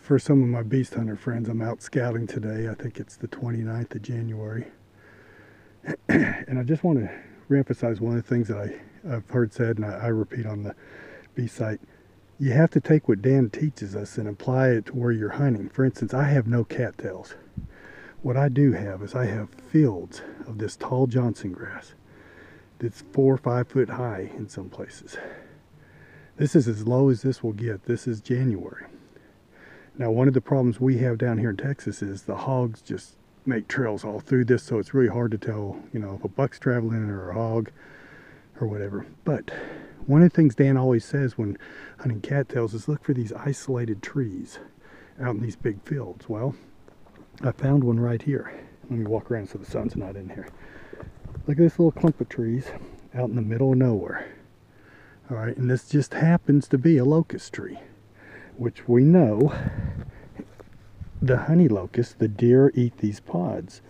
For some of my beast hunter friends, I'm out scouting today. I think it's the 29th of January. And I just want to reemphasize one of the things that I've heard said, and I repeat on the beast site. You have to take what Dan teaches us and apply it to where you're hunting. For instance, I have no cattails. What I do have is I have fields of this tall Johnson grass that's 4 or 5 foot high in some places. This is as low as this will get. This is January. Now, one of the problems we have down here in Texas is the hogs just make trails all through this, so it's really hard to tell, if a buck's traveling or a hog or whatever. But one of the things Dan always says when hunting cattails is look for these isolated trees out in these big fields. Well, I found one right here. Let me walk around so the sun's not in here. Look at this little clump of trees out in the middle of nowhere. All right, and this just happens to be a locust tree, which we know the honey locust, the deer eat these pods.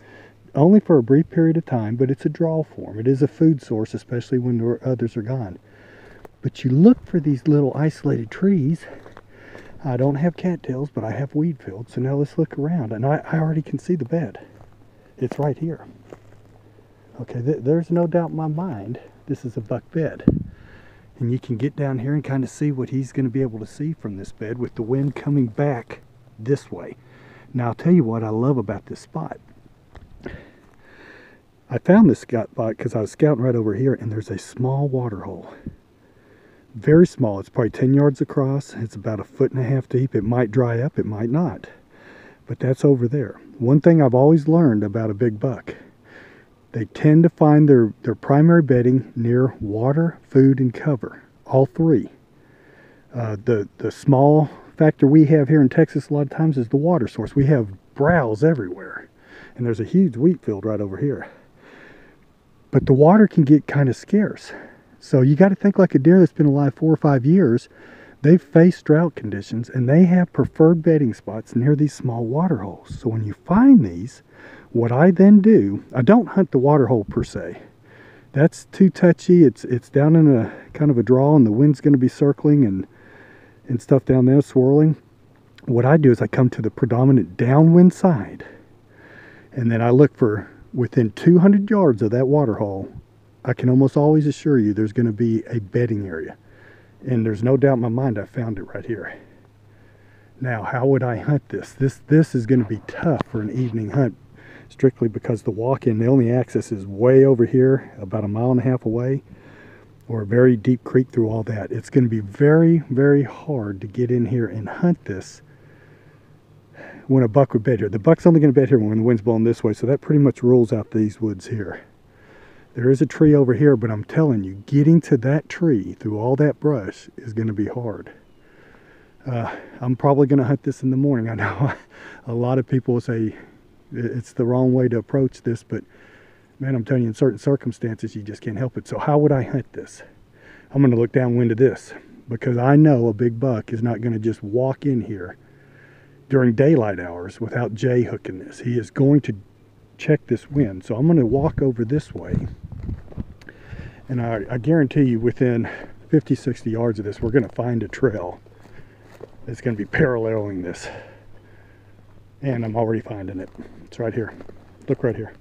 Only for a brief period of time, but it's a draw for them. It is a food source, especially when the others are gone. But you look for these little isolated trees. I don't have cattails, but I have weed fields. So now let's look around. And I already can see the bed. It's right here. Okay, there's no doubt in my mind this is a buck bed. And you can get down here and kind of see what he's going to be able to see from this bed with the wind coming back this way. Now, I'll tell you what I love about this spot. I found this spot because I was scouting right over here, and there's a small water hole. Very small. It's probably 10 yards across. It's about 1.5 foot deep. It might dry up. It might not. But that's over there. One thing I've always learned about a big buck, they tend to find their primary bedding near water, food, and cover. All three. The small factor we have here in Texas a lot of times is the water source. We have browse everywhere. And there's a huge wheat field right over here. But the water can get kind of scarce. So you got to think like a deer that's been alive 4 or 5 years. They've faced drought conditions and they have preferred bedding spots near these small water holes. So when you find these, what I then do, I don't hunt the water hole per se. That's too touchy. It's down in a kind of a draw and the wind's going to be circling and stuff down there swirling. What I do is I come to the predominant downwind side and then I look for within 200 yards of that water hole. I can almost always assure you there's going to be a bedding area. And there's no doubt in my mind I found it right here. Now, how would I hunt this? This is going to be tough for an evening hunt, strictly because the walk-in, the only access is way over here, about 1.5 miles away, or a very deep creek through all that. It's going to be very, very hard to get in here and hunt this when a buck would bed here. The buck's only going to bed here when the wind's blowing this way, so that pretty much rules out these woods here. There is a tree over here, but I'm telling you, getting to that tree through all that brush is going to be hard. I'm probably going to hunt this in the morning. I know a lot of people will say it's the wrong way to approach this, but man, I'm telling you, in certain circumstances, you just can't help it. So how would I hunt this? I'm going to look downwind of this because I know a big buck is not going to just walk in here during daylight hours without Jay hooking this. He is going to check this wind. So I'm going to walk over this way. And I guarantee you within 50, 60 yards of this, we're going to find a trail that's going to be paralleling this. And I'm already finding it. It's right here. Look right here.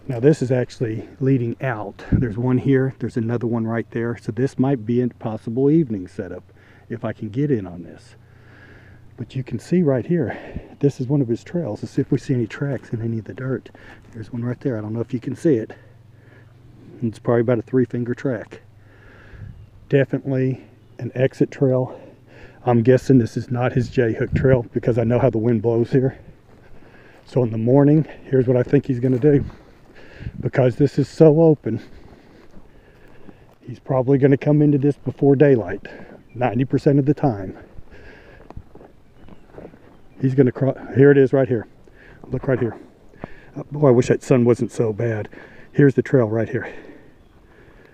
Now this is actually leading out. There's one here. There's another one right there. So this might be a possible evening setup if I can get in on this. But you can see right here, this is one of his trails. Let's see if we see any tracks in any of the dirt. There's one right there. I don't know if you can see it. It's probably about a 3-finger track. Definitely an exit trail. I'm guessing this is not his J-hook trail because I know how the wind blows here. So in the morning, here's what I think he's going to do. Because this is so open, he's probably going to come into this before daylight, 90% of the time. He's going to cross. Here it is right here. Look right here. Boy, I wish that sun wasn't so bad. Here's the trail right here.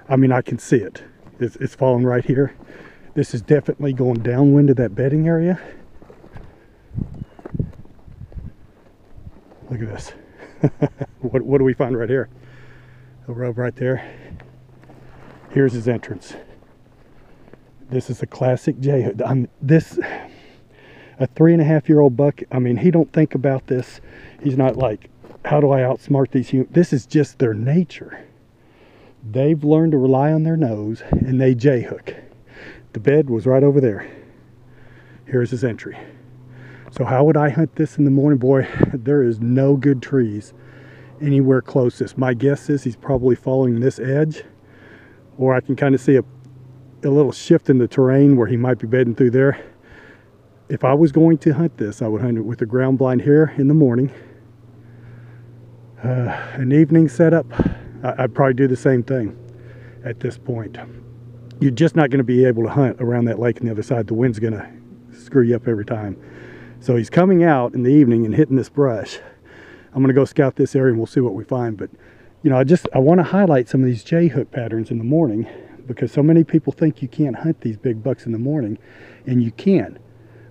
I mean, I can see it. It's falling right here. This is definitely going downwind of that bedding area. Look at this. What do we find right here? A road right there. Here's his entrance. This is a classic J-hook. a 3.5-year-old buck, I mean, he don't think about this. He's not like, how do I outsmart these humans? This is just their nature. They've learned to rely on their nose, and they J-hook. The bed was right over there. Here's his entry. So how would I hunt this in the morning? Boy, there is no good trees anywhere closest. My guess is he's probably following this edge, or I can kind of see a little shift in the terrain where he might be bedding through there. If I was going to hunt this, I would hunt it with a ground blind here in the morning. An evening setup, I'd probably do the same thing at this point. You're just not going to be able to hunt around that lake on the other side. The wind's going to screw you up every time. So he's coming out in the evening and hitting this brush. I'm going to go scout this area and we'll see what we find. But, you know, I want to highlight some of these J-hook patterns in the morning, because so many people think you can't hunt these big bucks in the morning, and you can.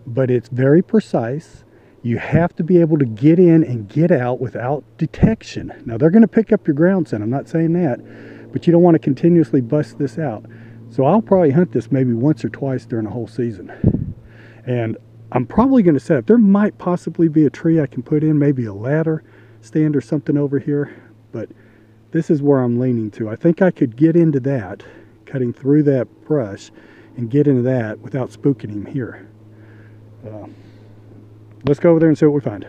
But it's very precise. You have to be able to get in and get out without detection. Now, they're going to pick up your ground scent. I'm not saying that, but you don't want to continuously bust this out. So I'll probably hunt this maybe once or twice during a whole season. And I'm probably going to set up, there might possibly be a tree I can put in, maybe a ladder stand or something over here, but this is where I'm leaning to. I think I could get into that, cutting through that brush, and get into that without spooking him here. Let's go over there and see what we find.